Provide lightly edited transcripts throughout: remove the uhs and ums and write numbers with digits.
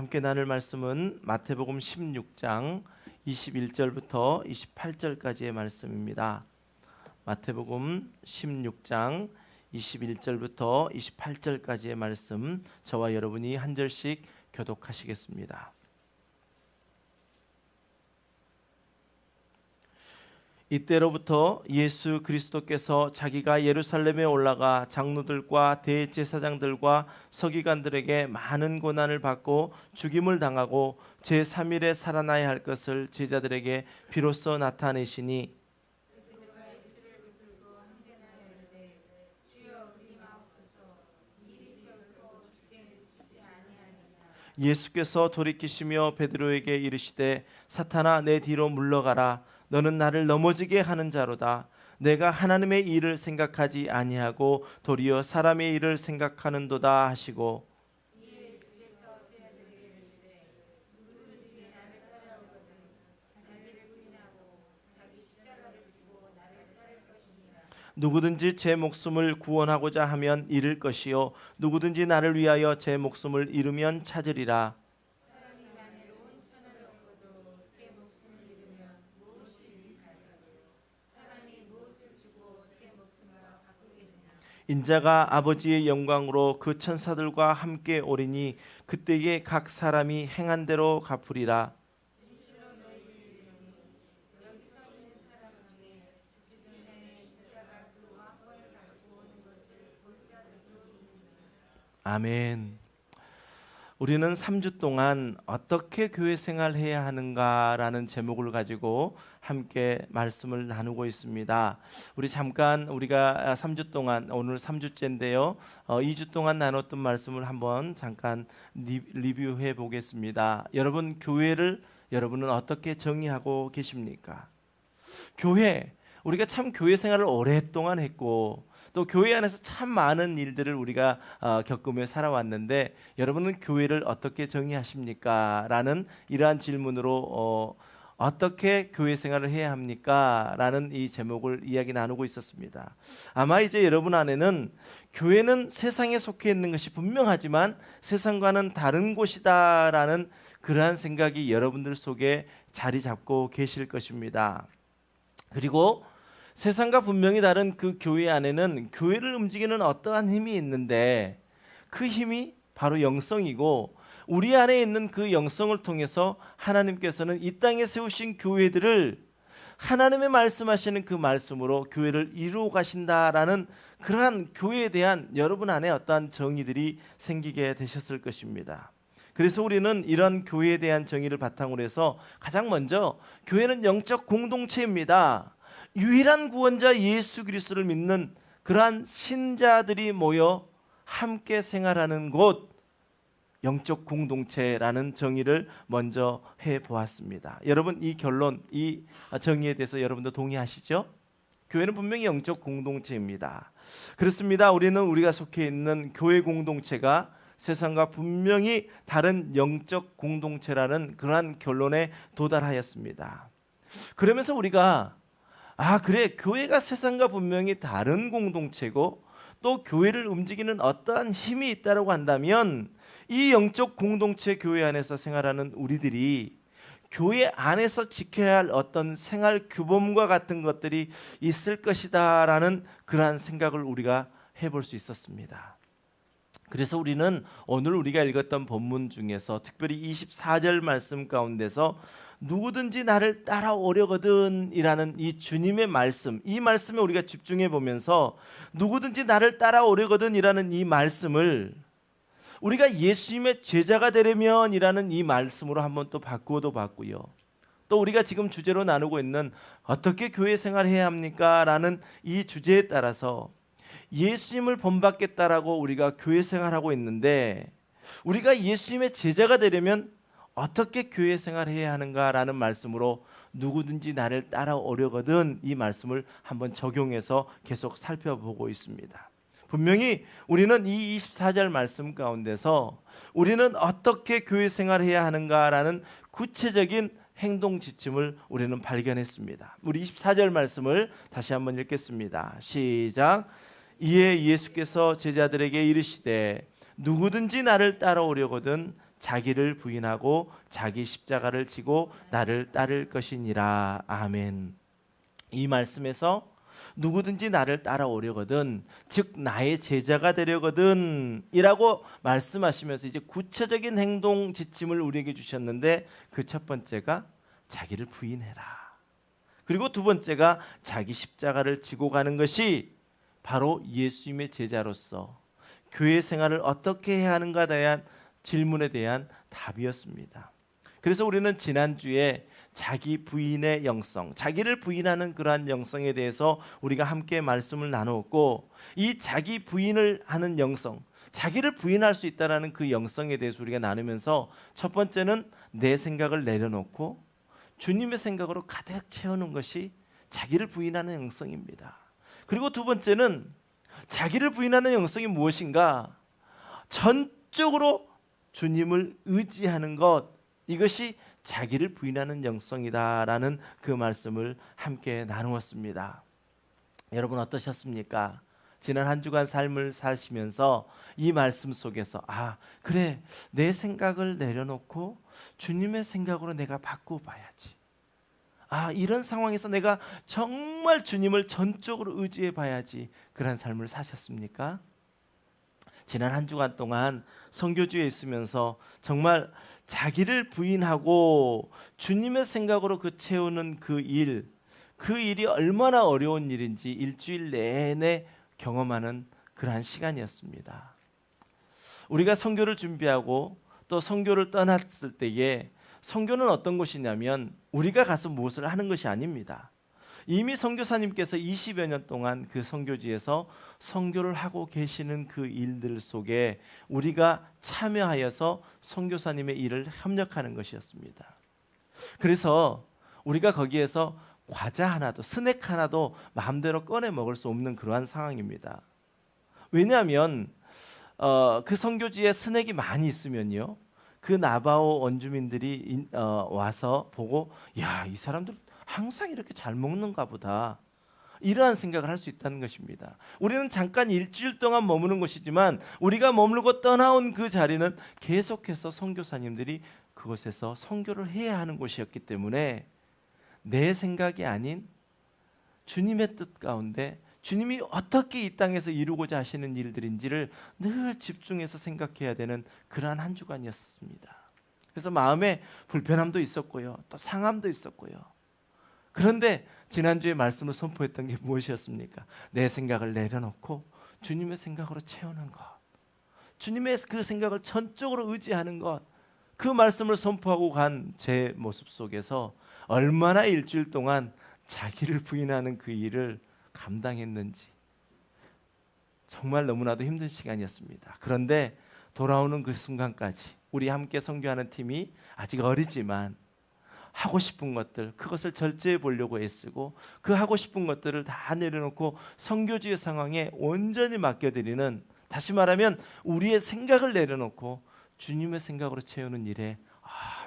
함께 나눌 말씀은 마태복음 16장 21절부터 28절까지의 말씀입니다. 마태복음 16장 21절부터 28절까지의 말씀, 저와 여러분이 한 절씩 교독하시겠습니다. 이때로부터 예수 그리스도께서 자기가 예루살렘에 올라가 장로들과 대제사장들과 서기관들에게 많은 고난을 받고 죽임을 당하고 제3일에 살아나야 할 것을 제자들에게 비로소 나타내시니, 예수께서 돌이키시며 베드로에게 이르시되 사탄아, 내 뒤로 물러가라. 너는 나를 넘어지게 하는 자로다. 내가 하나님의 일을 생각하지 아니하고 도리어 사람의 일을 생각하는도다 하시고, 누구든지 제 목숨을 구원하고자 하면 잃을 것이요 누구든지 나를 위하여 제 목숨을 잃으면 찾으리라. 인자가 아버지의 영광으로 그 천사들과 함께 오리니 그때에 각 사람이 행한 대로 갚으리라. 아멘. 우리는 3주 동안 어떻게 교회 생활해야 하는가라는 제목을 가지고 함께 말씀을 나누고 있습니다. 우리가 3주 동안, 오늘 3주째인데요. 2주 동안 나눴던 말씀을 한번 잠깐 리뷰해 보겠습니다. 여러분, 교회를 여러분은 어떻게 정의하고 계십니까? 우리가 참 교회 생활을 오랫동안 했고 또 교회 안에서 참 많은 일들을 우리가 겪으며 살아왔는데, 여러분은 교회를 어떻게 정의하십니까? 라는 이러한 질문으로 어떻게 교회 생활을 해야 합니까? 라는 이 제목을 이야기 나누고 있었습니다. 아마 이제 여러분 안에는 교회는 세상에 속해 있는 것이 분명하지만 세상과는 다른 곳이다 라는 그러한 생각이 여러분들 속에 자리 잡고 계실 것입니다. 그리고 세상과 분명히 다른 그 교회 안에는 교회를 움직이는 어떠한 힘이 있는데, 그 힘이 바로 영성이고, 우리 안에 있는 그 영성을 통해서 하나님께서는 이 땅에 세우신 교회들을 하나님의 말씀하시는 그 말씀으로 교회를 이루어 가신다라는 그러한 교회에 대한 여러분 안에 어떠한 정의들이 생기게 되셨을 것입니다. 그래서 우리는 이런 교회에 대한 정의를 바탕으로 해서 가장 먼저 교회는 영적 공동체입니다. 유일한 구원자 예수 그리스도를 믿는 그러한 신자들이 모여 함께 생활하는 곳, 영적 공동체라는 정의를 먼저 해보았습니다. 여러분, 이 결론, 이 정의에 대해서 여러분도 동의하시죠? 교회는 분명히 영적 공동체입니다. 그렇습니다. 우리가 속해 있는 교회 공동체가 세상과 분명히 다른 영적 공동체라는 그러한 결론에 도달하였습니다. 그러면서 우리가 그래, 교회가 세상과 분명히 다른 공동체고 또 교회를 움직이는 어떠한 힘이 있다고 한다면, 이 영적 공동체 교회 안에서 생활하는 우리들이 교회 안에서 지켜야 할 어떤 생활 규범과 같은 것들이 있을 것이다 라는 그러한 생각을 우리가 해볼 수 있었습니다. 그래서 우리는 오늘 우리가 읽었던 본문 중에서 특별히 24절 말씀 가운데서 누구든지 나를 따라오려거든 이라는 이 주님의 말씀, 이 말씀에 우리가 집중해 보면서 누구든지 나를 따라오려거든 이라는 이 말씀을 우리가 예수님의 제자가 되려면 이라는 이 말씀으로 한번 또 바꾸어도 봤고요. 또 우리가 지금 주제로 나누고 있는 어떻게 교회 생활해야 합니까? 라는 이 주제에 따라서 예수님을 본받겠다라고 우리가 교회 생활하고 있는데, 우리가 예수님의 제자가 되려면 어떻게 교회 생활해야 하는가라는 말씀으로 누구든지 나를 따라오려거든 이 말씀을 한번 적용해서 계속 살펴보고 있습니다. 분명히 우리는 이 24절 말씀 가운데서 우리는 어떻게 교회 생활해야 하는가라는 구체적인 행동 지침을 우리는 발견했습니다. 우리 24절 말씀을 다시 한번 읽겠습니다. 시작. 이에 예수께서 제자들에게 이르시되 누구든지 나를 따라오려거든 자기를 부인하고 자기 십자가를 지고 나를 따를 것이니라. 아멘. 이 말씀에서 누구든지 나를 따라오려거든, 즉 나의 제자가 되려거든 이라고 말씀하시면서 이제 구체적인 행동 지침을 우리에게 주셨는데, 그 첫 번째가 자기를 부인해라. 그리고 두 번째가 자기 십자가를 지고 가는 것이 바로 예수님의 제자로서 교회 생활을 어떻게 해야 하는가에 대한 질문에 대한 답이었습니다. 그래서 우리는 지난주에 자기 부인의 영성, 자기를 부인하는 그러한 영성에 대해서 우리가 함께 말씀을 나누었고, 이 자기 부인을 하는 영성, 자기를 부인할 수 있다는 그 영성에 대해서 우리가 나누면서, 첫 번째는 내 생각을 내려놓고 주님의 생각으로 가득 채우는 것이 자기를 부인하는 영성입니다. 그리고 두 번째는 자기를 부인하는 영성이 무엇인가? 전적으로 주님을 의지하는 것, 이것이 자기를 부인하는 영성이다라는 그 말씀을 함께 나누었습니다. 여러분 어떠셨습니까? 지난 한 주간 삶을 사시면서 이 말씀 속에서 그래, 내 생각을 내려놓고 주님의 생각으로 내가 바꿔봐야지. 이런 상황에서 내가 정말 주님을 전적으로 의지해 봐야지, 그런 삶을 사셨습니까? 지난 한 주간 동안 선교지에 있으면서 정말 자기를 부인하고 주님의 생각으로 채우는 그 일이 얼마나 어려운 일인지 일주일 내내 경험하는 그러한 시간이었습니다. 우리가 선교를 준비하고 또 선교를 떠났을 때에, 선교는 어떤 것이냐면 우리가 가서 무엇을 하는 것이 아닙니다. 이미 선교사님께서 20여 년 동안 그 선교지에서 선교를 하고 계시는 그 일들 속에 우리가 참여하여서 선교사님의 일을 협력하는 것이었습니다. 그래서 우리가 거기에서 과자 하나도, 스낵 하나도 마음대로 꺼내 먹을 수 없는 그러한 상황입니다. 왜냐하면 그 선교지에 스낵이 많이 있으면요, 그 나바오 원주민들이 와서 보고, 이 사람들 항상 이렇게 잘 먹는가 보다, 이러한 생각을 할 수 있다는 것입니다. 우리는 잠깐 일주일 동안 머무는 것이지만 우리가 머물고 떠나온 그 자리는 계속해서 선교사님들이 그곳에서 선교를 해야 하는 곳이었기 때문에, 내 생각이 아닌 주님의 뜻 가운데 주님이 어떻게 이 땅에서 이루고자 하시는 일들인지를 늘 집중해서 생각해야 되는 그러한 한 주간이었습니다. 그래서 마음에 불편함도 있었고요, 또 상함도 있었고요. 그런데 지난주에 말씀을 선포했던 게 무엇이었습니까? 내 생각을 내려놓고 주님의 생각으로 채우는 것, 주님의 그 생각을 전적으로 의지하는 것, 그 말씀을 선포하고 간 제 모습 속에서 얼마나 일주일 동안 자기를 부인하는 그 일을 감당했는지, 정말 너무나도 힘든 시간이었습니다. 그런데 돌아오는 그 순간까지 우리 함께 선교하는 팀이 아직 어리지만 하고 싶은 것들, 그것을 절제해 보려고 애쓰고 그 하고 싶은 것들을 다 내려놓고 선교지의 상황에 온전히 맡겨드리는, 다시 말하면 우리의 생각을 내려놓고 주님의 생각으로 채우는 일에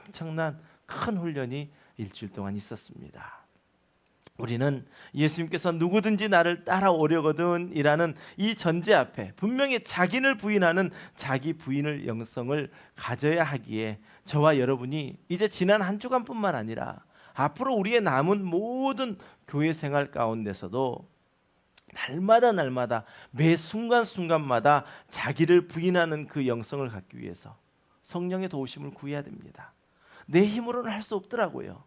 엄청난 큰 훈련이 일주일 동안 있었습니다. 우리는 예수님께서 누구든지 나를 따라오려거든 이라는 이 전제 앞에 분명히 자기를 부인하는 자기 부인을 영성을 가져야 하기에, 저와 여러분이 이제 지난 한 주간뿐만 아니라 앞으로 우리의 남은 모든 교회 생활 가운데서도 날마다 매 순간순간마다 자기를 부인하는 그 영성을 갖기 위해서 성령의 도우심을 구해야 됩니다. 내 힘으로는 할 수 없더라고요.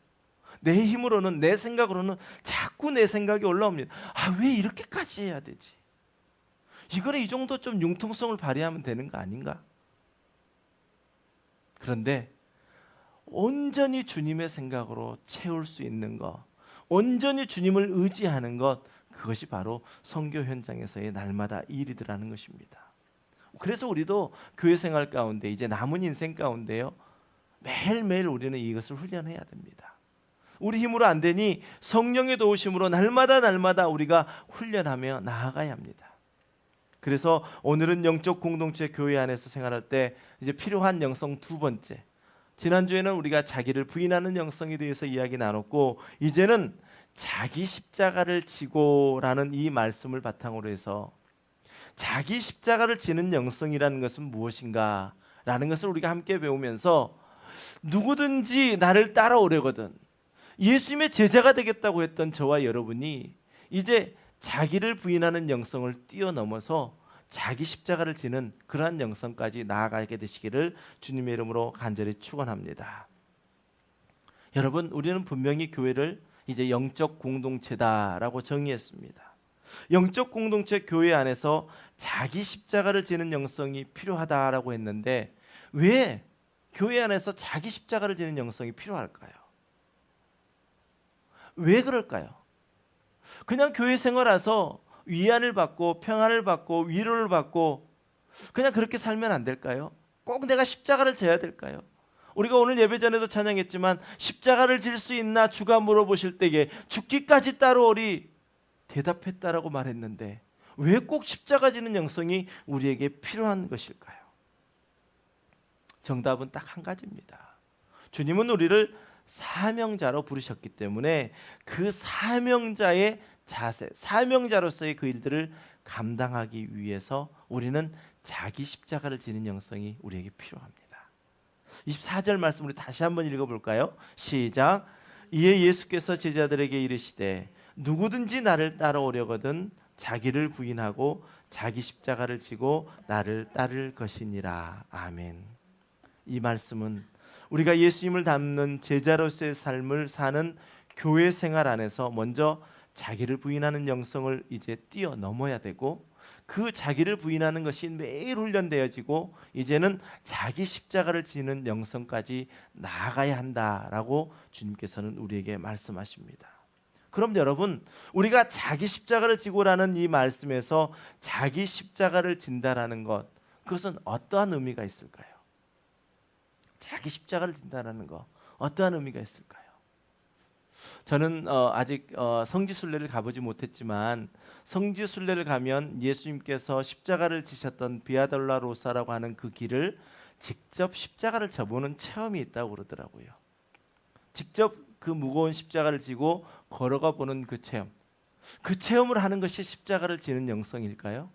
내 힘으로는, 내 생각으로는 자꾸 내 생각이 올라옵니다. 왜 이렇게까지 해야 되지? 이거는 이 정도 좀 융통성을 발휘하면 되는 거 아닌가? 그런데 온전히 주님의 생각으로 채울 수 있는 것, 온전히 주님을 의지하는 것, 그것이 바로 선교 현장에서의 날마다 일이더라는 것입니다. 그래서 우리도 교회 생활 가운데, 이제 남은 인생 가운데요, 매일매일 우리는 이것을 훈련해야 됩니다. 우리 힘으로 안 되니 성령의 도우심으로 날마다 우리가 훈련하며 나아가야 합니다. 그래서 오늘은 영적 공동체 교회 안에서 생활할 때 이제 필요한 영성 두 번째, 지난주에는 우리가 자기를 부인하는 영성에 대해서 이야기 나눴고, 이제는 자기 십자가를 지고라는 이 말씀을 바탕으로 해서 자기 십자가를 지는 영성이라는 것은 무엇인가 라는 것을 우리가 함께 배우면서 누구든지 나를 따라오려거든 예수님의 제자가 되겠다고 했던 저와 여러분이 이제 자기를 부인하는 영성을 뛰어넘어서 자기 십자가를 지는 그러한 영성까지 나아가게 되시기를 주님의 이름으로 간절히 축원합니다. 여러분, 우리는 분명히 교회를 이제 영적 공동체다라고 정의했습니다. 영적 공동체 교회 안에서 자기 십자가를 지는 영성이 필요하다라고 했는데 왜 교회 안에서 자기 십자가를 지는 영성이 필요할까요? 왜 그럴까요? 그냥 교회 생활 와서 위안을 받고 평안을 받고 위로를 받고 그냥 그렇게 살면 안 될까요? 꼭 내가 십자가를 져야 될까요? 우리가 오늘 예배 전에도 찬양했지만 십자가를 질 수 있나 주가 물어보실 때에 죽기까지 따르오리 대답했다라고 말했는데 왜 꼭 십자가 지는 영성이 우리에게 필요한 것일까요? 정답은 딱 한 가지입니다. 주님은 우리를 사명자로 부르셨기 때문에 그 사명자의 자세, 사명자로서의 그 일들을 감당하기 위해서 우리는 자기 십자가를 지는 영성이 우리에게 필요합니다. 24절 말씀 우리 다시 한번 읽어볼까요? 시작. 이에 예수께서 제자들에게 이르시되 누구든지 나를 따라오려거든 자기를 부인하고 자기 십자가를 지고 나를 따를 것이니라. 아멘. 이 말씀은 우리가 예수님을 닮는 제자로서의 삶을 사는 교회 생활 안에서 먼저 자기를 부인하는 영성을 이제 뛰어넘어야 되고 그 자기를 부인하는 것이 매일 훈련되어지고 이제는 자기 십자가를 지는 영성까지 나아가야 한다라고 주님께서는 우리에게 말씀하십니다. 그럼 여러분, 우리가 자기 십자가를 지고라는 이 말씀에서 자기 십자가를 진다라는 것, 그것은 어떠한 의미가 있을까요? 자기 십자가를 진다라는 것, 어떠한 의미가 있을까요? 저는 아직 성지순례를 가보지 못했지만 성지순례를 가면 예수님께서 십자가를 지셨던 비아돌라로사라고 하는 그 길을 직접 십자가를 져보는 체험이 있다고 그러더라고요. 직접 그 무거운 십자가를 지고 걸어가 보는 그 체험, 그 체험을 하는 것이 십자가를 지는 영성일까요?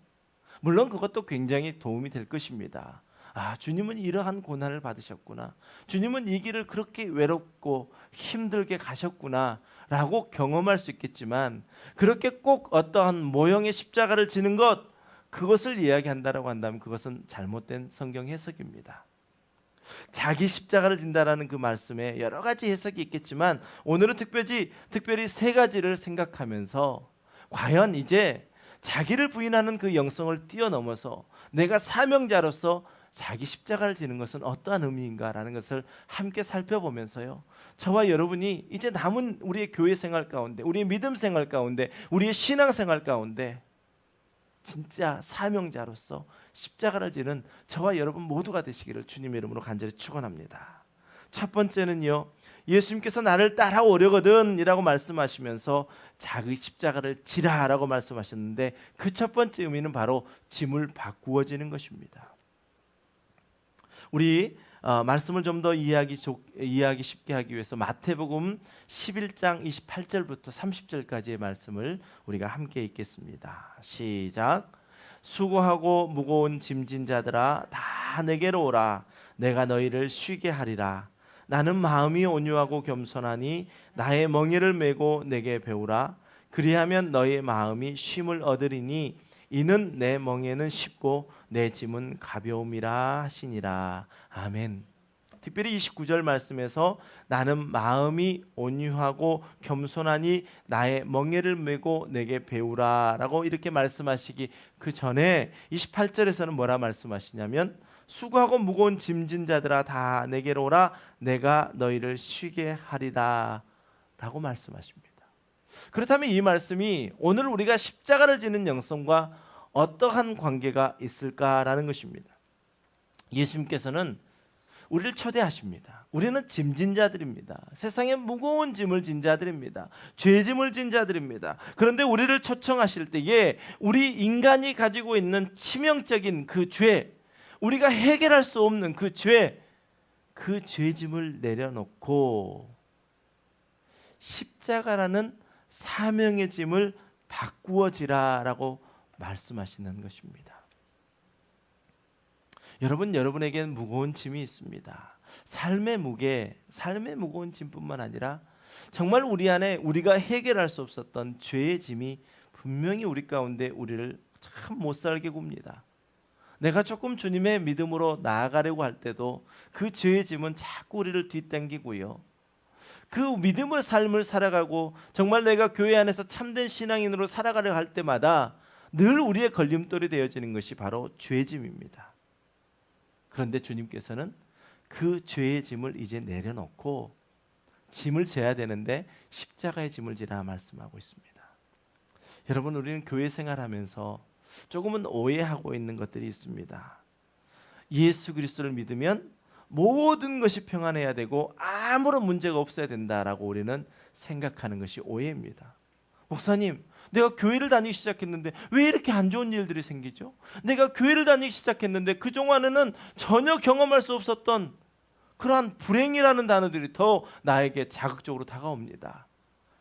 물론 그것도 굉장히 도움이 될 것입니다. 아, 주님은 이러한 고난을 받으셨구나, 주님은 이 길을 그렇게 외롭고 힘들게 가셨구나 라고 경험할 수 있겠지만 그렇게 꼭 어떠한 모형의 십자가를 지는 것, 그것을 이야기한다라고 한다면 그것은 잘못된 성경 해석입니다. 자기 십자가를 진다라는 그 말씀에 여러 가지 해석이 있겠지만 오늘은 특별히 세 가지를 생각하면서 과연 이제 자기를 부인하는 그 영성을 뛰어넘어서 내가 사명자로서 자기 십자가를 지는 것은 어떠한 의미인가라는 것을 함께 살펴보면서요, 저와 여러분이 이제 남은 우리의 교회 생활 가운데, 우리의 믿음 생활 가운데, 우리의 신앙 생활 가운데 진짜 사명자로서 십자가를 지는 저와 여러분 모두가 되시기를 주님의 이름으로 간절히 축원합니다. 첫 번째는요, 예수님께서 나를 따라오려거든 이라고 말씀하시면서 자기 십자가를 지라라고 말씀하셨는데 그 첫 번째 의미는 바로 짐을 바꾸어지는 것입니다. 우리 말씀을 좀 더 이해하기 쉽게 하기 위해서 마태복음 11장 28절부터 30절까지의 말씀을 우리가 함께 읽겠습니다. 시작. 수고하고 무거운 짐진 자들아 다 내게로 오라. 내가 너희를 쉬게 하리라. 나는 마음이 온유하고 겸손하니 나의 멍에를 메고 내게 배우라. 그리하면 너의 마음이 쉼을 얻으리니 이는 내 멍에는 쉽고 내 짐은 가벼움이라 하시니라. 아멘. 특별히 29절 말씀에서 나는 마음이 온유하고 겸손하니 나의 멍에를 메고 내게 배우라 라고 이렇게 말씀하시기 그 전에 28절에서는 뭐라 말씀하시냐면 수고하고 무거운 짐진 자들아 다 내게로 오라. 내가 너희를 쉬게 하리라 라고 말씀하십니다. 그렇다면 이 말씀이 오늘 우리가 십자가를 지는 영성과 어떠한 관계가 있을까라는 것입니다. 예수님께서는 우리를 초대하십니다. 우리는 짐진 자들입니다. 세상에 무거운 짐을 진 자들입니다. 죄짐을 진 자들입니다. 그런데 우리를 초청하실 때에 우리 인간이 가지고 있는 치명적인 그 죄, 우리가 해결할 수 없는 그 죄, 그 죄짐을 내려놓고 십자가라는 사명의 짐을 바꾸어지라라고 말씀하시는 것입니다. 여러분, 여러분에게는 무거운 짐이 있습니다. 삶의 무게, 삶의 무거운 짐뿐만 아니라 정말 우리 안에 우리가 해결할 수 없었던 죄의 짐이 분명히 우리 가운데 우리를 참 못 살게 굽니다. 내가 조금 주님의 믿음으로 나아가려고 할 때도 그 죄의 짐은 자꾸 우리를 뒷당기고요. 그 믿음의 삶을 살아가고 정말 내가 교회 안에서 참된 신앙인으로 살아가려 할 때마다 늘 우리의 걸림돌이 되어지는 것이 바로 죄의 짐입니다. 그런데 주님께서는 그 죄의 짐을 이제 내려놓고 짐을 져야 되는데 십자가의 짐을 지라 말씀하고 있습니다. 여러분, 우리는 교회 생활하면서 조금은 오해하고 있는 것들이 있습니다. 예수 그리스도를 믿으면 모든 것이 평안해야 되고 아무런 문제가 없어야 된다라고 우리는 생각하는 것이 오해입니다. 목사님, 내가 교회를 다니기 시작했는데 왜 이렇게 안 좋은 일들이 생기죠? 내가 교회를 다니기 시작했는데 그동안에는 전혀 경험할 수 없었던 그러한 불행이라는 단어들이 더 나에게 자극적으로 다가옵니다.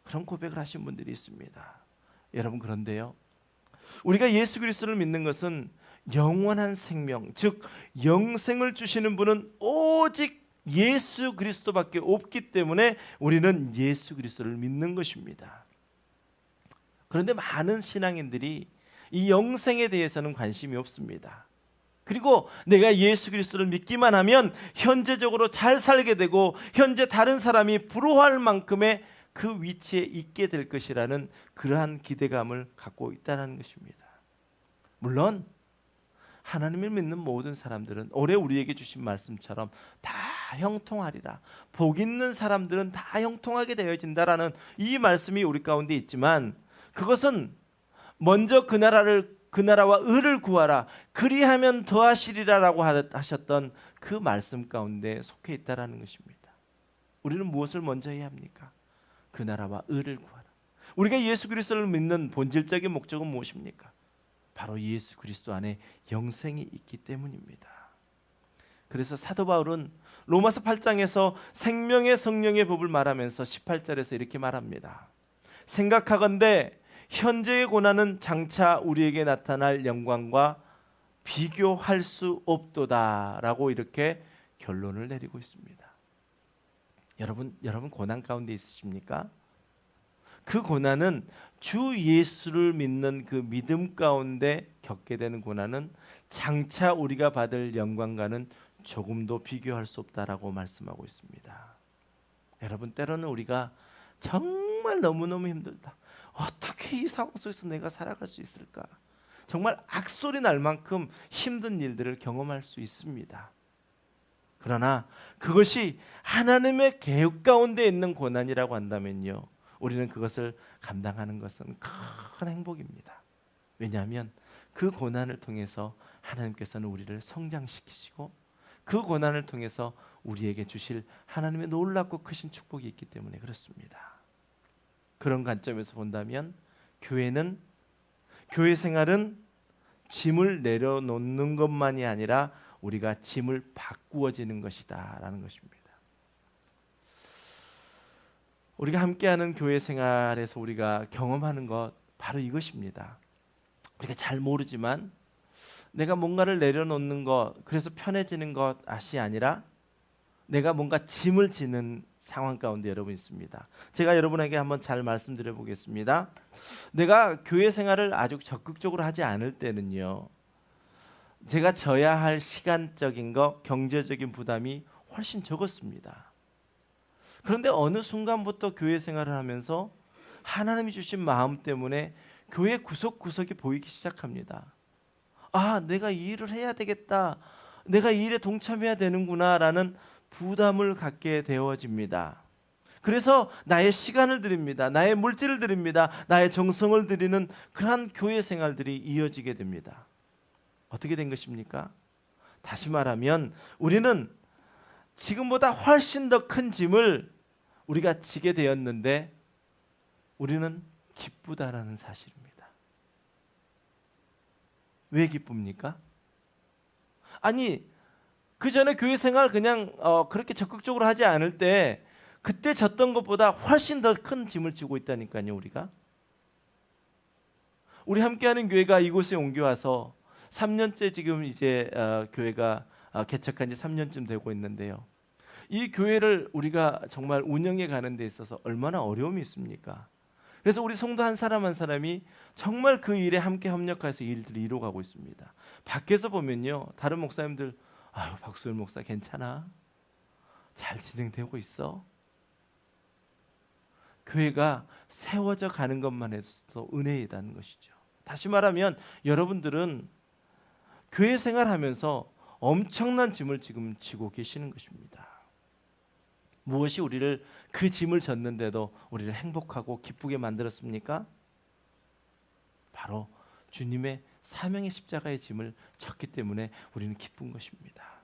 그런 고백을 하신 분들이 있습니다. 여러분, 그런데요, 우리가 예수 그리스도를 믿는 것은 영원한 생명, 즉 영생을 주시는 분은 오직 예수 그리스도밖에 없기 때문에 우리는 예수 그리스도를 믿는 것입니다. 그런데 많은 신앙인들이 이 영생에 대해서는 관심이 없습니다. 그리고 내가 예수 그리스도를 믿기만 하면 현재적으로 잘 살게 되고 현재 다른 사람이 부러워할 만큼의 그 위치에 있게 될 것이라는 그러한 기대감을 갖고 있다는 것입니다. 물론 하나님을 믿는 모든 사람들은 올해 우리에게 주신 말씀처럼 다 형통하리라, 복 있는 사람들은 다 형통하게 되어진다라는 이 말씀이 우리 가운데 있지만, 그것은 먼저 그 나라와 의를 구하라, 그리하면 더하시리라라고 하셨던 그 말씀 가운데 속해 있다라는 것입니다. 우리는 무엇을 먼저 해야 합니까? 그 나라와 의를 구하라. 우리가 예수 그리스도를 믿는 본질적인 목적은 무엇입니까? 바로 예수 그리스도 안에 영생이 있기 때문입니다. 그래서 사도 바울은 로마서 8장에서 생명의 성령의 법을 말하면서 18절에서 이렇게 말합니다. 생각하건대 현재의 고난은 장차 우리에게 나타날 영광과 비교할 수 없도다라고 이렇게 결론을 내리고 있습니다. 여러분 고난 가운데 있으십니까? 그 고난은 주 예수를 믿는 그 믿음 가운데 겪게 되는 고난은 장차 우리가 받을 영광과는 조금도 비교할 수 없다라고 말씀하고 있습니다. 여러분, 때로는 우리가 정말 너무너무 힘들다, 어떻게 이 상황 속에서 내가 살아갈 수 있을까, 정말 악소리 날 만큼 힘든 일들을 경험할 수 있습니다. 그러나 그것이 하나님의 계획 가운데 있는 고난이라고 한다면요, 우리는 그것을 감당하는 것은 큰 행복입니다. 왜냐하면 그 고난을 통해서 하나님께서는 우리를 성장시키시고 그 고난을 통해서 우리에게 주실 하나님의 놀랍고 크신 축복이 있기 때문에 그렇습니다. 그런 관점에서 본다면 교회 생활은 짐을 내려놓는 것만이 아니라 우리가 짐을 바꾸어지는 것이다 라는 것입니다. 우리가 함께하는 교회 생활에서 우리가 경험하는 것 바로 이것입니다. 우리가 잘 모르지만 내가 뭔가를 내려놓는 것, 그래서 편해지는 것이 아니라 내가 뭔가 짐을 지는 상황 가운데 여러분 있습니다. 제가 여러분에게 한번 잘 말씀드려 보겠습니다. 내가 교회 생활을 아주 적극적으로 하지 않을 때는요, 제가 져야 할 시간적인 것, 경제적인 부담이 훨씬 적었습니다. 그런데 어느 순간부터 교회 생활을 하면서 하나님이 주신 마음 때문에 교회 구석구석이 보이기 시작합니다. 아, 내가 이 일을 해야 되겠다, 내가 이 일에 동참해야 되는구나 라는 부담을 갖게 되어집니다. 그래서 나의 시간을 드립니다, 나의 물질을 드립니다, 나의 정성을 드리는 그러한 교회 생활들이 이어지게 됩니다. 어떻게 된 것입니까? 다시 말하면 우리는 지금보다 훨씬 더 큰 짐을 우리가 지게 되었는데 우리는 기쁘다라는 사실입니다. 왜 기쁩니까? 아니, 그 전에 교회 생활 그냥 그렇게 적극적으로 하지 않을 때 그때 졌던 것보다 훨씬 더 큰 짐을 지고 있다니까요. 우리 함께하는 교회가 이곳에 옮겨와서 3년째 지금 이제 교회가 개척한 지 3년쯤 되고 있는데요. 이 교회를 우리가 정말 운영해 가는 데 있어서 얼마나 어려움이 있습니까? 그래서 우리 성도 한 사람 한 사람이 정말 그 일에 함께 협력해서 일들을 이루어가고 있습니다. 밖에서 보면요, 다른 목사님들 아유 박수열 목사 괜찮아? 잘 진행되고 있어? 교회가 세워져 가는 것만 해도 은혜이다는 것이죠. 다시 말하면 여러분들은 교회 생활하면서 엄청난 짐을 지금 지고 계시는 것입니다. 무엇이 우리를 그 짐을 졌는데도 우리를 행복하고 기쁘게 만들었습니까? 바로 주님의 사명의 십자가의 짐을 졌기 때문에 우리는 기쁜 것입니다.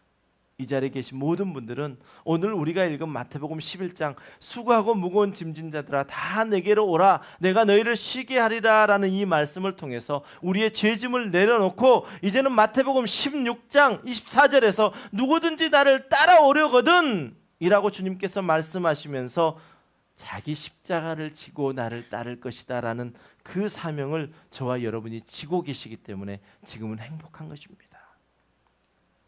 이 자리에 계신 모든 분들은 오늘 우리가 읽은 마태복음 11장 수고하고 무거운 짐진 자들아 다 내게로 오라 내가 너희를 쉬게 하리라 라는 이 말씀을 통해서 우리의 죄짐을 내려놓고 이제는 마태복음 16장 24절에서 누구든지 나를 따라오려거든 이라고 주님께서 말씀하시면서 자기 십자가를 지고 나를 따를 것이다 라는 그 사명을 저와 여러분이 지고 계시기 때문에 지금은 행복한 것입니다.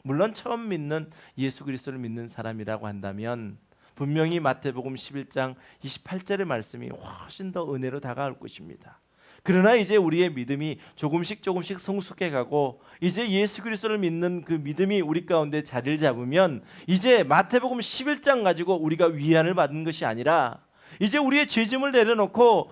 물론 처음 믿는 예수 그리스도를 믿는 사람이라고 한다면 분명히 마태복음 11장 28절의 말씀이 훨씬 더 은혜로 다가올 것입니다. 그러나 이제 우리의 믿음이 조금씩 성숙해 가고 이제 예수 그리스도를 믿는 그 믿음이 우리 가운데 자리를 잡으면 이제 마태복음 11장 가지고 우리가 위안을 받는 것이 아니라 이제 우리의 죄짐을 내려놓고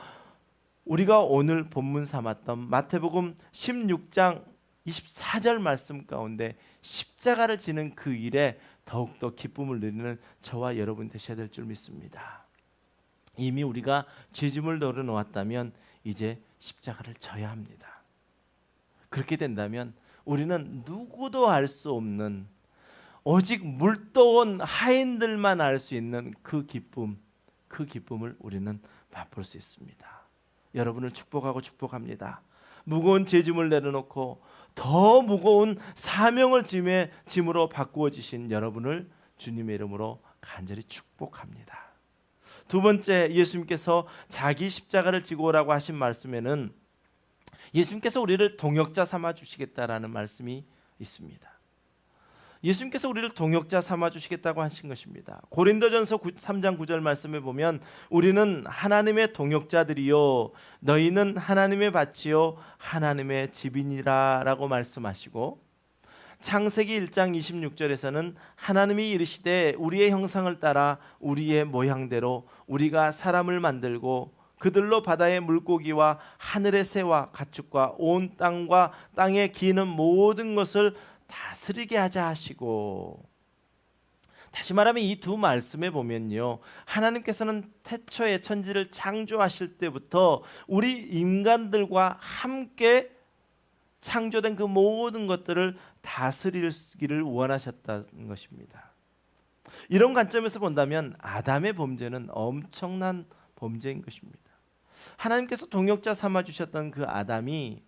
우리가 오늘 본문 삼았던 마태복음 16장 24절 말씀 가운데 십자가를 지는 그 일에 더욱더 기쁨을 누리는 저와 여러분 되셔야 될 줄 믿습니다. 이미 우리가 죄짐을 내려놓았다면 이제 십자가를 져야 합니다. 그렇게 된다면 우리는 누구도 알 수 없는 오직 물도온 하인들만 알 수 있는 그 기쁨을 우리는 맛볼 수 있습니다. 여러분을 축복하고 축복합니다. 무거운 죄짐을 내려놓고 더 무거운 사명을 짐으로 바꾸어 주신 여러분을 주님의 이름으로 간절히 축복합니다. 두 번째, 예수님께서 자기 십자가를 지고 오라고 하신 말씀에는 예수님께서 우리를 동역자 삼아 주시겠다라는 말씀이 있습니다. 예수님께서 우리를 동역자 삼아 주시겠다고 하신 것입니다. 고린도전서 3장 9절 말씀에 보면 우리는 하나님의 동역자들이요 너희는 하나님의 밭이요 하나님의 집이니라 라고 말씀하시고 창세기 1장 26절에서는 하나님이 이르시되 우리의 형상을 따라 우리의 모양대로 우리가 사람을 만들고 그들로 바다의 물고기와 하늘의 새와 가축과 온 땅과 땅에 기는 모든 것을 다스리게 하자 하시고, 다시 말하면 이 두 말씀에 보면요 하나님께서는 태초에 천지를 창조하실 때부터 우리 인간들과 함께 창조된 그 모든 것들을 다스리기를 원하셨다는 것입니다. 이런 관점에서 본다면 아담의 범죄는 엄청난 범죄인 것입니다. 하나님께서 동역자 삼아 주셨던 그 아담이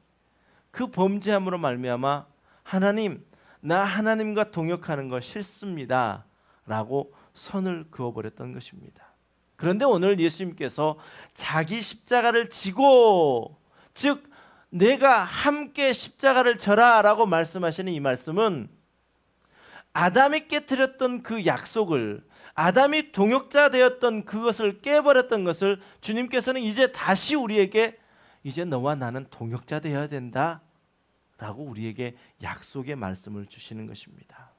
그 범죄함으로 말미암아 하나님, 나 하나님과 동역하는 거 싫습니다 라고 선을 그어버렸던 것입니다. 그런데 오늘 예수님께서 자기 십자가를 지고, 즉 내가 함께 십자가를 져라 라고 말씀하시는 이 말씀은 아담이 깨뜨렸던 그 약속을, 아담이 동역자 되었던 그것을 깨버렸던 것을 주님께서는 이제 다시 우리에게 이제 너와 나는 동역자 되어야 된다 라고 우리에게 약속의 말씀을 주시는 것입니다.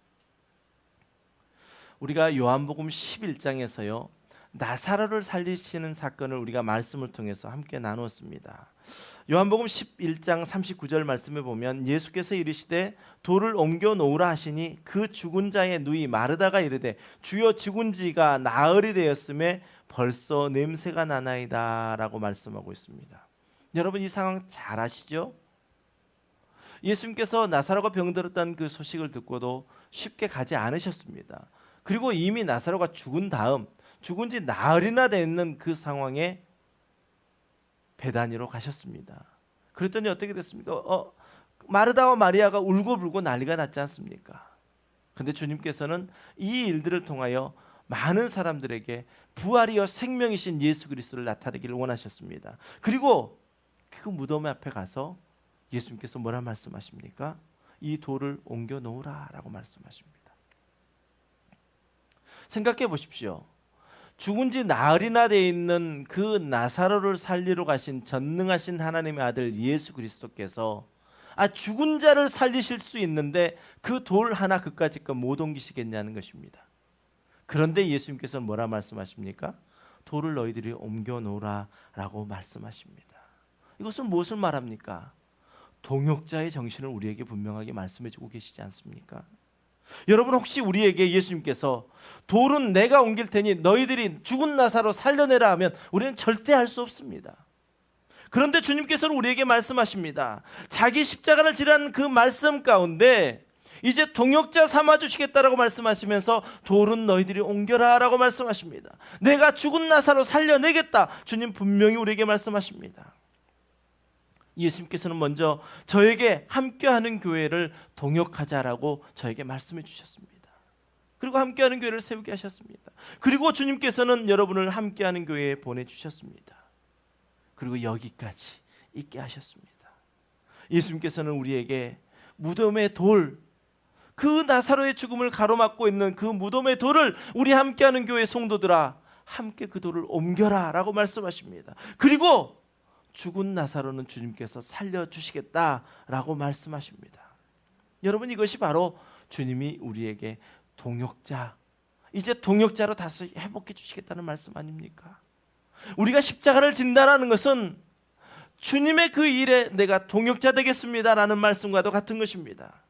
우리가 요한복음 11장에서요 나사로를 살리시는 사건을 우리가 말씀을 통해서 함께 나누었습니다. 요한복음 11장 39절 말씀에 보면 예수께서 이르시되 돌을 옮겨 놓으라 하시니 그 죽은 자의 누이 마르다가 이르되 주여 죽은 지가 나흘이 되었음에 벌써 냄새가 나나이다 라고 말씀하고 있습니다. 여러분 이 상황 잘 아시죠? 예수님께서 나사로가 병들었다는 그 소식을 듣고도 쉽게 가지 않으셨습니다. 그리고 이미 나사로가 죽은 다음 죽은 지 나흘이나 되는 그 상황에 베다니로 가셨습니다. 그랬더니 어떻게 됐습니까? 마르다와 마리아가 울고불고 난리가 났지 않습니까? 그런데 주님께서는 이 일들을 통하여 많은 사람들에게 부활이요 생명이신 예수 그리스도를 나타내기를 원하셨습니다. 그리고 그 무덤 앞에 가서 예수님께서 뭐라 말씀하십니까? 이 돌을 옮겨 놓으라 라고 말씀하십니다. 생각해 보십시오. 죽은 지 나흘이나 돼 있는 그 나사로를 살리러 가신 전능하신 하나님의 아들 예수 그리스도께서 죽은 자를 살리실 수 있는데 그 돌 하나 그까짓 것 못 옮기시겠냐는 것입니다. 그런데 예수님께서는 뭐라 말씀하십니까? 돌을 너희들이 옮겨 놓으라 라고 말씀하십니다. 이것은 무엇을 말합니까? 동역자의 정신을 우리에게 분명하게 말씀해 주고 계시지 않습니까? 여러분, 혹시 우리에게 예수님께서 돌은 내가 옮길 테니 너희들이 죽은 나사로 살려내라 하면 우리는 절대 할 수 없습니다. 그런데 주님께서는 우리에게 말씀하십니다. 자기 십자가를 지란 그 말씀 가운데 이제 동역자 삼아 주시겠다라고 말씀하시면서 돌은 너희들이 옮겨라 라고 말씀하십니다. 내가 죽은 나사로 살려내겠다, 주님 분명히 우리에게 말씀하십니다. 예수님께서는 먼저 저에게 함께하는 교회를 동역하자라고 저에게 말씀해 주셨습니다. 그리고 함께하는 교회를 세우게 하셨습니다. 그리고 주님께서는 여러분을 함께하는 교회에 보내주셨습니다. 그리고 여기까지 있게 하셨습니다. 예수님께서는 우리에게 무덤의 돌, 그 나사로의 죽음을 가로막고 있는 그 무덤의 돌을 우리 함께하는 교회 성도들아 함께 그 돌을 옮겨라 라고 말씀하십니다. 그리고 죽은 나사로는 주님께서 살려주시겠다라고 말씀하십니다. 여러분, 이것이 바로 주님이 우리에게 동역자, 이제 동역자로 다시 회복해 주시겠다는 말씀 아닙니까? 우리가 십자가를 진다라는 것은 주님의 그 일에 내가 동역자 되겠습니다라는 말씀과도 같은 것입니다.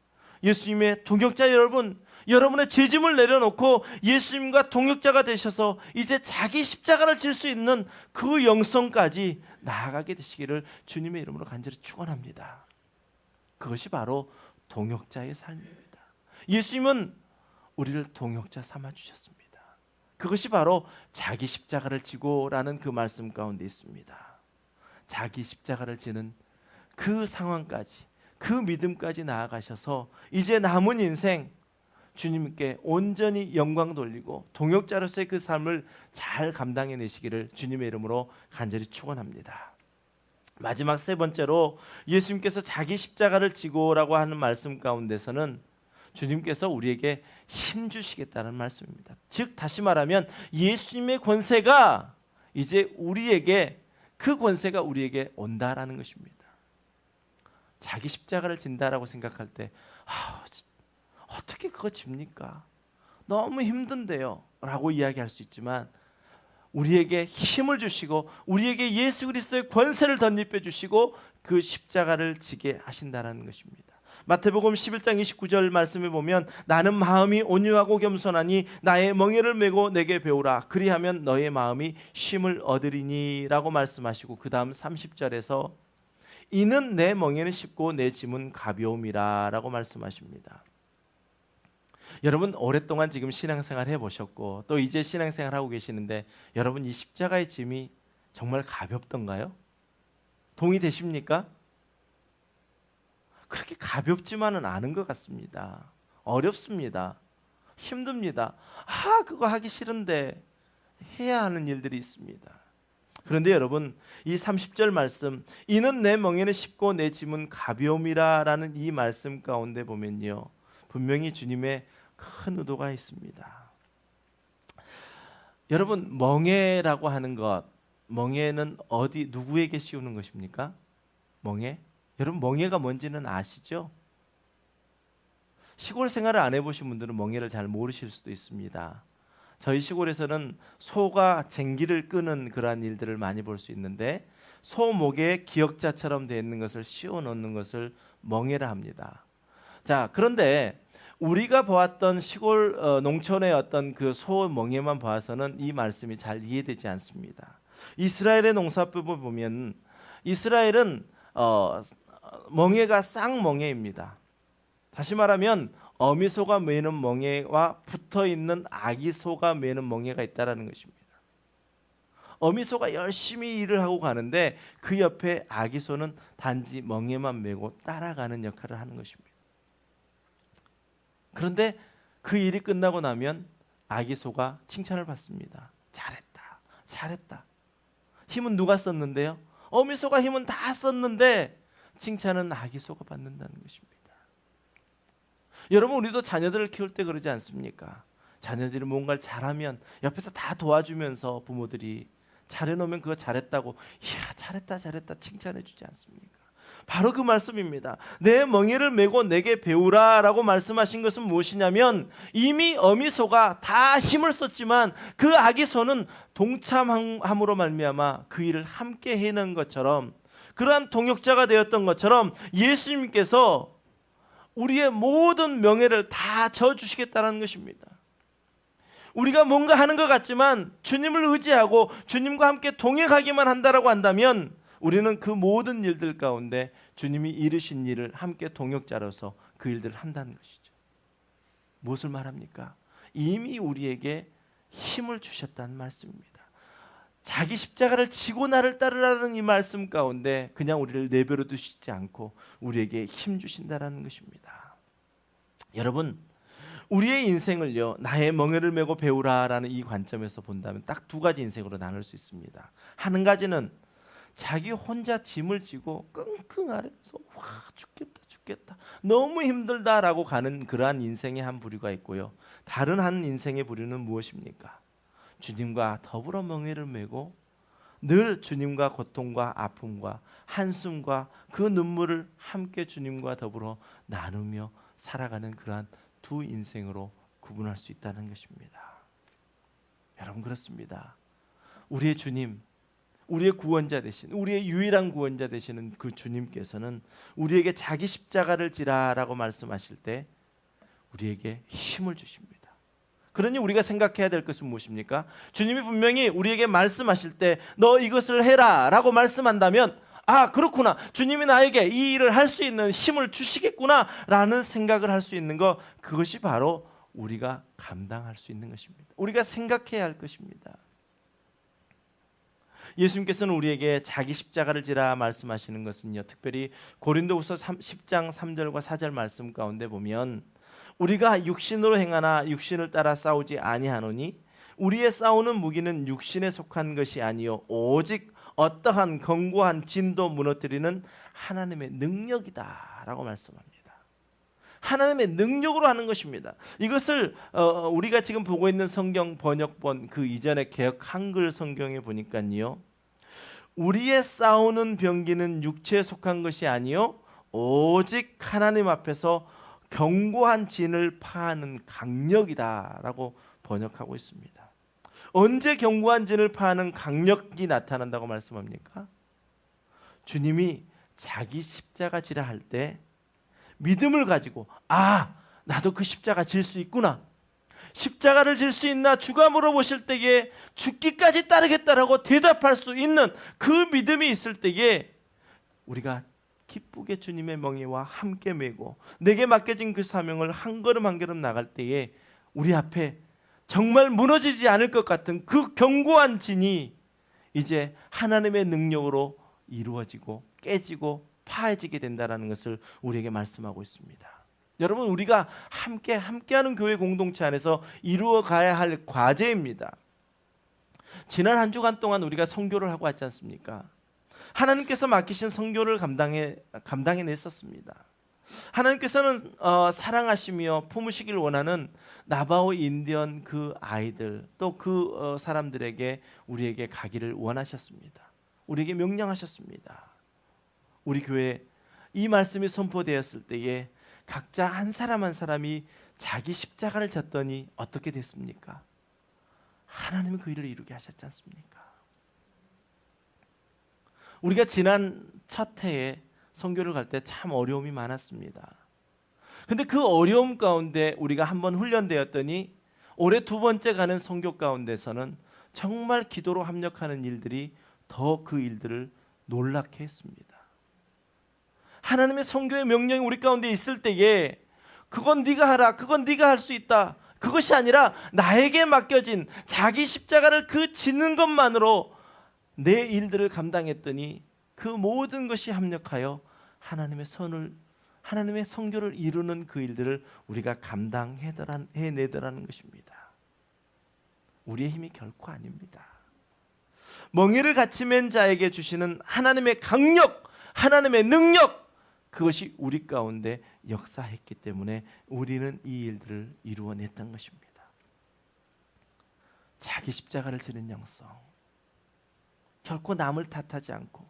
예수님의 동역자 여러분, 여러분의 죄짐을 내려놓고 예수님과 동역자가 되셔서 이제 자기 십자가를 질 수 있는 그 영성까지 나아가게 되시기를 주님의 이름으로 간절히 축원합니다. 그것이 바로 동역자의 삶입니다. 예수님은 우리를 동역자 삼아 주셨습니다. 그것이 바로 자기 십자가를 지고라는 그 말씀 가운데 있습니다. 자기 십자가를 지는 그 상황까지, 그 믿음까지 나아가셔서 이제 남은 인생 주님께 온전히 영광 돌리고 동역자로서의 그 삶을 잘 감당해내시기를 주님의 이름으로 간절히 축원합니다. 마지막 세 번째로 예수님께서 자기 십자가를 지고라고 하는 말씀 가운데서는 주님께서 우리에게 힘 주시겠다는 말씀입니다. 즉 다시 말하면 예수님의 권세가 이제 우리에게, 그 권세가 우리에게 온다라는 것입니다. 자기 십자가를 진다라고 생각할 때 어떻게 그거 집니까? 너무 힘든데요 라고 이야기할 수 있지만 우리에게 힘을 주시고 우리에게 예수 그리스도의 권세를 덧입혀 주시고 그 십자가를 지게 하신다는 것입니다. 마태복음 11장 29절 말씀에 보면 나는 마음이 온유하고 겸손하니 나의 멍에를 메고 내게 배우라 그리하면 너의 마음이 쉼을 얻으리니 라고 말씀하시고 그 다음 30절에서 이는 내 멍에는 쉽고 내 짐은 가벼움이라 라고 말씀하십니다. 여러분, 오랫동안 지금 신앙생활 해보셨고 또 이제 신앙생활 하고 계시는데 여러분, 이 십자가의 짐이 정말 가볍던가요? 동의되십니까? 그렇게 가볍지만은 않은 것 같습니다. 어렵습니다. 힘듭니다. 그거 하기 싫은데 해야 하는 일들이 있습니다. 그런데 여러분, 이 30절 말씀 이는 내 멍에는 쉽고 내 짐은 가벼움이라 라는 이 말씀 가운데 보면요, 분명히 주님의 큰 의도가 있습니다. 여러분, 멍에라고 하는 것, 멍에는 어디 누구에게 씌우는 것입니까? 멍에? 여러분, 멍에가 뭔지는 아시죠? 시골 생활을 안 해보신 분들은 멍에를 잘 모르실 수도 있습니다. 저희 시골에서는 소가 쟁기를 끄는 그러한 일들을 많이 볼 수 있는데 소 목에 기역자처럼 되어 있는 것을 씌워 놓는 것을 멍에라 합니다. 자, 그런데 우리가 보았던 시골 농촌의 어떤 그 소 멍에만 봐서는 이 말씀이 잘 이해되지 않습니다. 이스라엘의 농사법을 보면 이스라엘은 멍에가 쌍멍에입니다. 다시 말하면 어미소가 메는 멍에와 붙어있는 아기소가 메는 멍에가 있다는 것입니다. 어미소가 열심히 일을 하고 가는데 그 옆에 아기소는 단지 멍에만 메고 따라가는 역할을 하는 것입니다. 그런데 그 일이 끝나고 나면 아기소가 칭찬을 받습니다. 잘했다, 잘했다. 힘은 누가 썼는데요? 어미소가 힘은 다 썼는데 칭찬은 아기소가 받는다는 것입니다. 여러분, 우리도 자녀들을 키울 때 그러지 않습니까? 자녀들이 뭔가를 잘하면 옆에서 다 도와주면서 부모들이 잘해놓으면 그거 잘했다고 이야 잘했다 잘했다 칭찬해 주지 않습니까? 바로 그 말씀입니다. 내 멍에를 메고 내게 배우라 라고 말씀하신 것은 무엇이냐면 이미 어미소가 다 힘을 썼지만 그 아기 소는 동참함으로 말미암아 그 일을 함께 해낸 것처럼 그러한 동역자가 되었던 것처럼 예수님께서 우리의 모든 명예를 다 져주시겠다는 것입니다. 우리가 뭔가 하는 것 같지만 주님을 의지하고 주님과 함께 동행하기만 한다라고 한다면 우리는 그 모든 일들 가운데 주님이 이루신 일을 함께 동역자로서 그 일들을 한다는 것이죠. 무엇을 말합니까? 이미 우리에게 힘을 주셨다는 말씀입니다. 자기 십자가를 지고 나를 따르라는 이 말씀 가운데 그냥 우리를 내버려 두시지 않고 우리에게 힘 주신다는 것입니다. 여러분, 우리의 인생을요 나의 멍에를 메고 배우라라는 이 관점에서 본다면 딱 두 가지 인생으로 나눌 수 있습니다. 한 가지는 자기 혼자 짐을 지고 끙끙 앓으면서 와 죽겠다 너무 힘들다라고 가는 그러한 인생의 한 부류가 있고요. 다른 한 인생의 부류는 무엇입니까? 주님과 더불어 멍에를 메고 늘 주님과 고통과 아픔과 한숨과 그 눈물을 함께 주님과 더불어 나누며 살아가는 그러한 두 인생으로 구분할 수 있다는 것입니다. 여러분 그렇습니다. 우리의 주님, 우리의 구원자 되신, 우리의 유일한 구원자 되시는 그 주님께서는 우리에게 자기 십자가를 지라라고 말씀하실 때 우리에게 힘을 주십니다. 그러니 우리가 생각해야 될 것은 무엇입니까? 주님이 분명히 우리에게 말씀하실 때 너 이것을 해라 라고 말씀한다면 아 그렇구나 주님이 나에게 이 일을 할 수 있는 힘을 주시겠구나 라는 생각을 할 수 있는 것, 그것이 바로 우리가 감당할 수 있는 것입니다. 우리가 생각해야 할 것입니다. 예수님께서는 우리에게 자기 십자가를 지라 말씀하시는 것은요 특별히 고린도후서 10장 3절과 4절 말씀 가운데 보면 우리가 육신으로 행하나 육신을 따라 싸우지 아니하노니 우리의 싸우는 무기는 육신에 속한 것이 아니요 오직 어떠한 견고한 진도 무너뜨리는 하나님의 능력이다 라고 말씀합니다. 하나님의 능력으로 하는 것입니다. 이것을 우리가 지금 보고 있는 성경 번역본 그 이전의 개역 한글 성경에 보니까요 우리의 싸우는 병기는 육체에 속한 것이 아니요 오직 하나님 앞에서 견고한 진을 파하는 강력이다 라고 번역하고 있습니다. 언제 견고한 진을 파하는 강력이 나타난다고 말씀합니까? 주님이 자기 십자가 지라 할 때 믿음을 가지고 아 나도 그 십자가 질 수 있구나, 십자가를 질 수 있나 주가 물어보실 때에 죽기까지 따르겠다라고 대답할 수 있는 그 믿음이 있을 때에 우리가 기쁘게 주님의 멍에와 함께 메고 내게 맡겨진 그 사명을 한 걸음 한 걸음 나갈 때에 우리 앞에 정말 무너지지 않을 것 같은 그 견고한 진이 이제 하나님의 능력으로 이루어지고 깨지고 파해지게 된다는 것을 우리에게 말씀하고 있습니다. 여러분 우리가 함께하는 교회 공동체 안에서 이루어 가야 할 과제입니다. 지난 한 주간 동안 우리가 선교를 하고 왔지 않습니까? 하나님께서 맡기신 선교를 감당해냈었습니다. 하나님께서는 사랑하시며 품으시길 원하는 나바오 인디언 그 아이들 또 그 사람들에게 우리에게 가기를 원하셨습니다. 우리에게 명령하셨습니다. 우리 교회 이 말씀이 선포되었을 때에 각자 한 사람 한 사람이 자기 십자가를 졌더니 어떻게 됐습니까? 하나님이 그 일을 이루게 하셨지 않습니까? 우리가 지난 첫 해에 선교를 갈 때 참 어려움이 많았습니다. 근데 그 어려움 가운데 우리가 한번 훈련되었더니 올해 두 번째 가는 선교 가운데서는 정말 기도로 합력하는 일들이 더 그 일들을 놀랍게 했습니다. 하나님의 선교의 명령이 우리 가운데 있을 때에 그건 네가 하라, 그건 네가 할 수 있다, 그것이 아니라 나에게 맡겨진 자기 십자가를 그 지는 것만으로 내 일들을 감당했더니 그 모든 것이 합력하여 하나님의 선교를 이루는 그 일들을 우리가 감당해내더라는 것입니다. 우리의 힘이 결코 아닙니다. 멍에를 같이 맨 자에게 주시는 하나님의 강력, 하나님의 능력, 그것이 우리 가운데 역사했기 때문에 우리는 이 일들을 이루어냈던 것입니다. 자기 십자가를 지는 영성, 결코 남을 탓하지 않고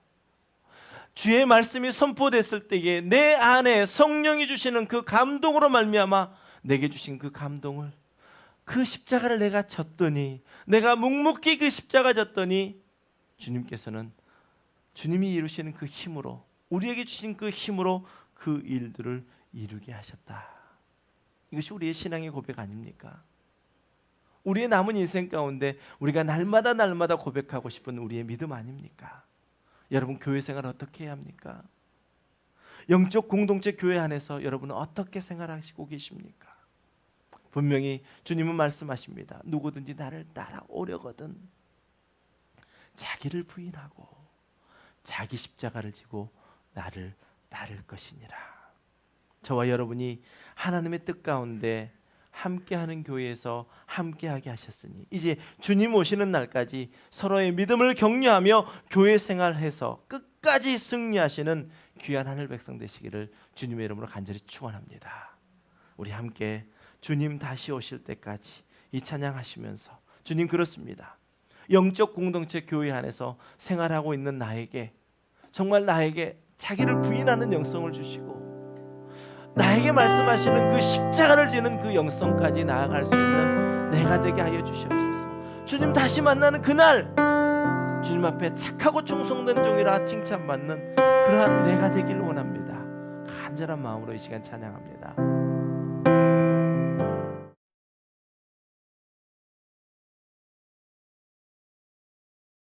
주의 말씀이 선포됐을 때에 내 안에 성령이 주시는 그 감동으로 말미암아 내게 주신 그 감동을, 그 십자가를 내가 졌더니, 내가 묵묵히 그 십자가 졌더니 주님께서는 주님이 이루시는 그 힘으로, 우리에게 주신 그 힘으로 그 일들을 이루게 하셨다. 이것이 우리의 신앙의 고백 아닙니까? 우리의 남은 인생 가운데 우리가 날마다 고백하고 싶은 우리의 믿음 아닙니까? 여러분, 교회 생활 어떻게 해야 합니까? 영적 공동체 교회 안에서 여러분은 어떻게 생활하시고 계십니까? 분명히 주님은 말씀하십니다. 누구든지 나를 따라오려거든 자기를 부인하고 자기 십자가를 지고 나를 따를 것이니라. 저와 여러분이 하나님의 뜻 가운데 함께하는 교회에서 함께하게 하셨으니 이제 주님 오시는 날까지 서로의 믿음을 격려하며 교회 생활해서 끝까지 승리하시는 귀한 하늘 백성 되시기를 주님의 이름으로 간절히 축원합니다. 우리 함께 주님 다시 오실 때까지 이 찬양하시면서, 주님 그렇습니다. 영적 공동체 교회 안에서 생활하고 있는 나에게, 정말 나에게 자기를 부인하는 영성을 주시고 나에게 말씀하시는 그 십자가를 지는 그 영성까지 나아갈 수 있는 내가 되게 하여 주시옵소서. 주님 다시 만나는 그날 주님 앞에 착하고 충성된 종이라 칭찬받는 그러한 내가 되길 원합니다. 간절한 마음으로 이 시간 찬양합니다.